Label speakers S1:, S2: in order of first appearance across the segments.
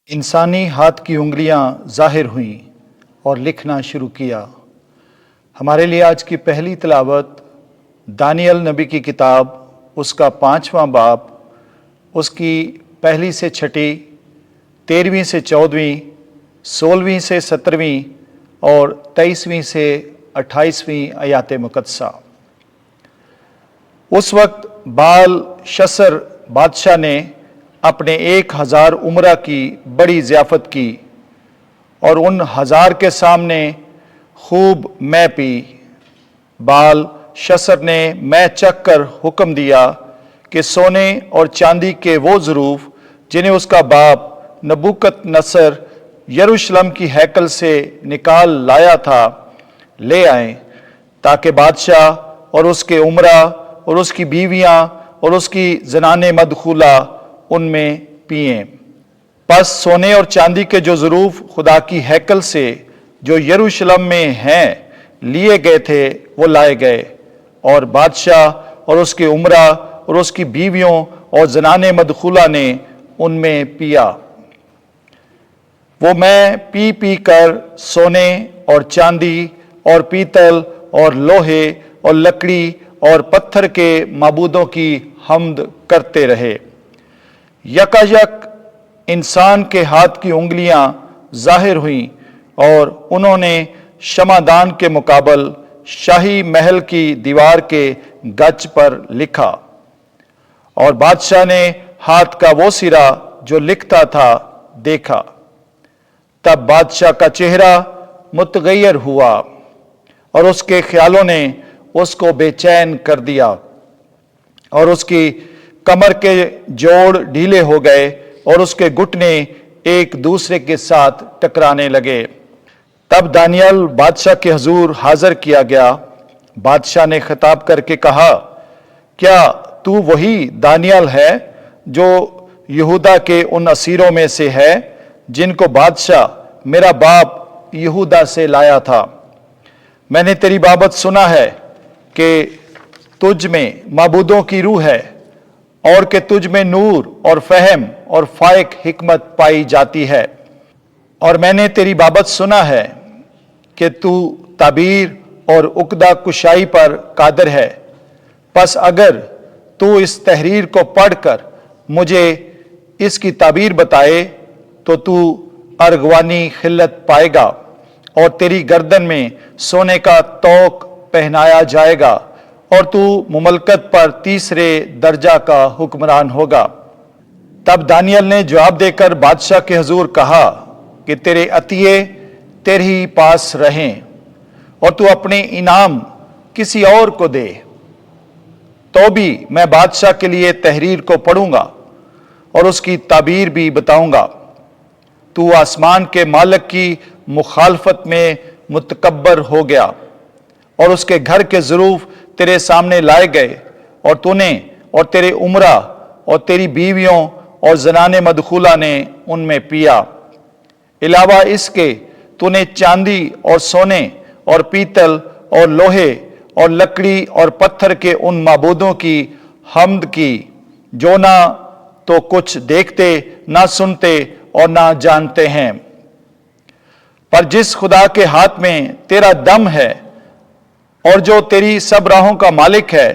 S1: इंसानी हाथ की उंगलियां ज़ाहिर हुईं और लिखना शुरू किया। हमारे लिए आज की पहली तिलावत दानियल नबी की किताब, उसका 5वां बाब, उसकी पहली से छठी, 13वीं से 14वीं, 16वीं से 17वीं और 23वीं से 28वीं आयात मुक़द्दसा। उस वक्त बाल शसर बादशाह ने अपने 1000 उमरा की बड़ी ज़ियाफ़त की और उन 1000 के सामने खूब मै पी। बाल शसर ने मै चख कर हुक्म दिया कि सोने और चांदी के वो ज़रूफ जिन्हें उसका बाप नबूकत नसर यरूशलेम की हैकल से निकाल लाया था ले आएं, ताकि बादशाह और उसके उमरा और उसकी बीवियां और उसकी ज़नाने मदखूला उनमें पिएं। बस सोने और चांदी के जो ज़रूफ खुदा की हैकल से जो यरूशलेम में हैं लिए गए थे वो लाए गए, और बादशाह और उसके उमरा और उसकी बीवियों और ज़नाने मदखूला ने उनमें पिया। वो मैं पी पी कर सोने और चांदी और पीतल और लोहे और लकड़ी और पत्थर के माबूदों की हम्द करते रहे। यकायक इंसान के हाथ की उंगलियां ज़ाहिर हुईं और उन्होंने शमादान के मुकाबल शाही महल की दीवार के गज पर लिखा, और बादशाह ने हाथ का वो सिरा जो लिखता था देखा। तब बादशाह का चेहरा मुतगैर हुआ और उसके ख्यालों ने उसको बेचैन कर दिया, और उसकी कमर के जोड़ ढीले हो गए और उसके घुटने एक दूसरे के साथ टकराने लगे। तब दानियल बादशाह के हुजूर हाजिर किया गया। बादशाह ने खिताब करके कहा, क्या तू वही दानियल है जो यहूदा के उन असीरों में से है जिनको बादशाह मेरा बाप यहूदा से लाया था? मैंने तेरी बाबत सुना है कि तुझ में माबूदों की रूह है और कि तुझ में नूर और फहम और फाइक हिकमत पाई जाती है, और मैंने तेरी बाबत सुना है कि तू ताबीर और उकदा कुशाई पर कादिर है। बस अगर तू इस तहरीर को पढ़कर मुझे इसकी ताबीर बताए तो तू अर्गवानी खिल्लत पाएगा और तेरी गर्दन में सोने का तोक पहनाया जाएगा और तू मुमलकत पर तीसरे दर्जा का हुक्मरान होगा। तब दानियल ने जवाब देकर बादशाह के हुजूर कहा कि तेरे अतिये तेरे ही पास रहें और तू अपने इनाम किसी और को दे, तो भी मैं बादशाह के लिए तहरीर को पढ़ूंगा और उसकी ताबीर भी बताऊंगा। तू आसमान के मालिक की मुखालफत में मुतकब्बर हो गया और उसके घर के ज़रूफ तेरे सामने लाए गए, और तूने और तेरे उमरा और तेरी बीवियों और ज़नाने मदखूला ने उनमें पिया। अलावा इसके तूने चांदी और सोने और पीतल और लोहे और लकड़ी और पत्थर के उन माबूदों की हम्द की जो ना तो कुछ देखते, ना सुनते और ना जानते हैं। पर जिस खुदा के हाथ में तेरा दम है और जो तेरी सब राहों का मालिक है,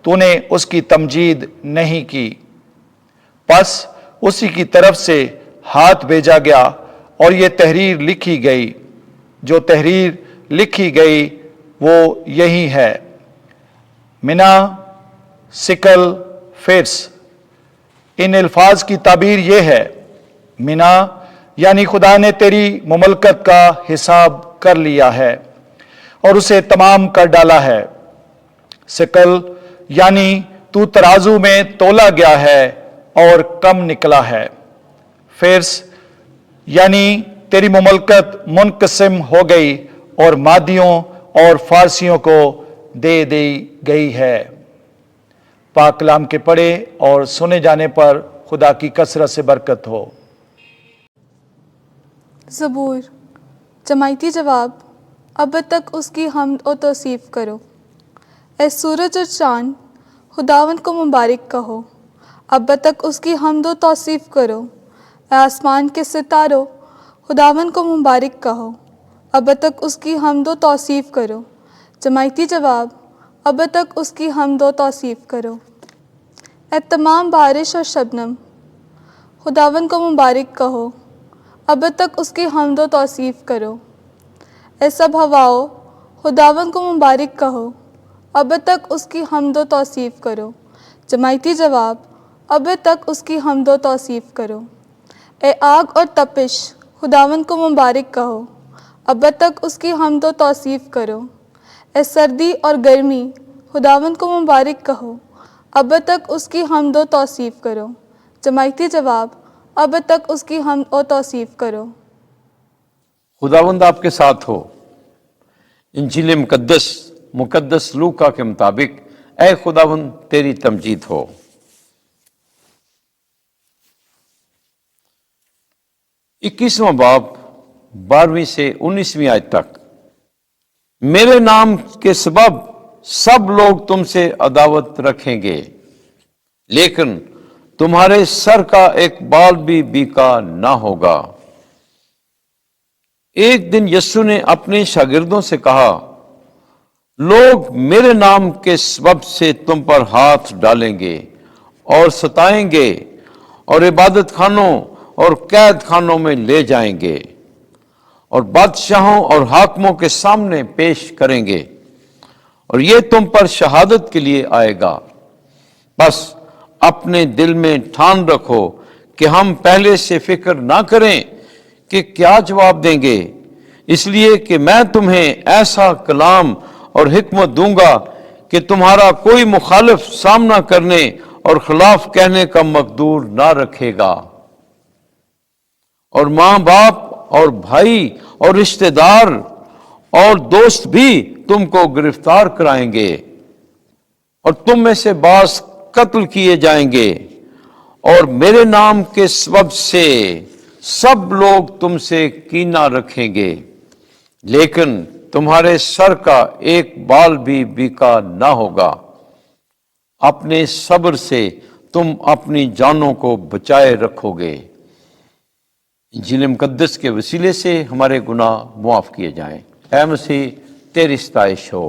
S1: तूने उसकी तमजीद नहीं की। बस उसी की तरफ से हाथ भेजा गया और ये तहरीर लिखी गई। जो तहरीर लिखी गई वो यही है। मिना सिकल फिर्स। इन अल्फाज की ताबीर ये है, मिना यानी खुदा ने तेरी मुमलकत का हिसाब कर लिया है और उसे तमाम कर डाला है। सिकल यानी तू तराजू में तोला गया है और कम निकला है। फिर्स यानी तेरी मुमलकत मुनकसिम हो गई और मादियों और फारसियों को दे दी गई है। पाक कलाम के पढ़े और सुने जाने पर खुदा की कसरत से बरकत हो।
S2: ज़बूर। जमायती जवाब। अब तक उसकी हम्द और तौसीफ़ करो। ए सूरज और चाँद, खुदावंद को मुबारक कहो। अब तक उसकी हम्द और तौसीफ़ करो। اے آسمان کے ستاروں، خداوند کو مبارک کہو، اب تک اس کی حمد و توصیف کرو۔ جماعتی جواب، اب تک اس کی حمد و توصیف کرو۔ اے تمام بارش اور شبنم، خداوند کو مبارک کہو، اب تک اس کی حمد و توصیف کرو۔ اے سب ہواؤں، خداوند کو مبارک کہو، اب تک اس کی حمد و توصیف کرو۔ جماعتی جواب، اب تک اس کی حمد و توصیف کرو۔ اے آگ اور تپش، خداوند کو مبارک کہو، اب تک اس کی حمد و توصیف کرو۔ اے سردی اور گرمی، خداوند کو مبارک کہو، اب تک اس کی حمد و توصیف کرو۔ جماعتی جواب، اب تک اس کی حمد و توصیف کرو۔
S3: خداوند آپ کے ساتھ ہو۔ انجیل مقدس لوکا کے مطابق اے خداوند تیری تمجید ہو۔ 21واں باب 12ویں سے 19ویں آیت تک۔ میرے نام کے سبب سب لوگ تم سے عداوت رکھیں گے، لیکن تمہارے سر کا ایک بال بھی بیکا نہ ہوگا۔ ایک دن یسوع نے اپنے شاگردوں سے کہا، لوگ میرے نام کے سبب سے تم پر ہاتھ ڈالیں گے اور ستائیں گے اور عبادت خانوں اور قید خانوں میں لے جائیں گے اور بادشاہوں اور حاکموں کے سامنے پیش کریں گے، اور یہ تم پر شہادت کے لیے آئے گا۔ بس اپنے دل میں ٹھان رکھو کہ ہم پہلے سے فکر نہ کریں کہ کیا جواب دیں گے، اس لیے کہ میں تمہیں ایسا کلام اور حکمت دوں گا کہ تمہارا کوئی مخالف سامنا کرنے اور خلاف کہنے کا مقدور نہ رکھے گا، اور ماں باپ اور بھائی اور رشتہ دار اور دوست بھی تم کو گرفتار کرائیں گے، اور تم میں سے بعض قتل کیے جائیں گے، اور میرے نام کے سبب سے سب لوگ تم سے کینہ رکھیں گے، لیکن تمہارے سر کا ایک بال بھی بیکا نہ ہوگا۔ اپنے صبر سے تم اپنی جانوں کو بچائے رکھو گے۔ انجیل مقدس کے وسیلے سے ہمارے گناہ معاف کیے جائیں۔ اے مسیح تیری ستائش ہو۔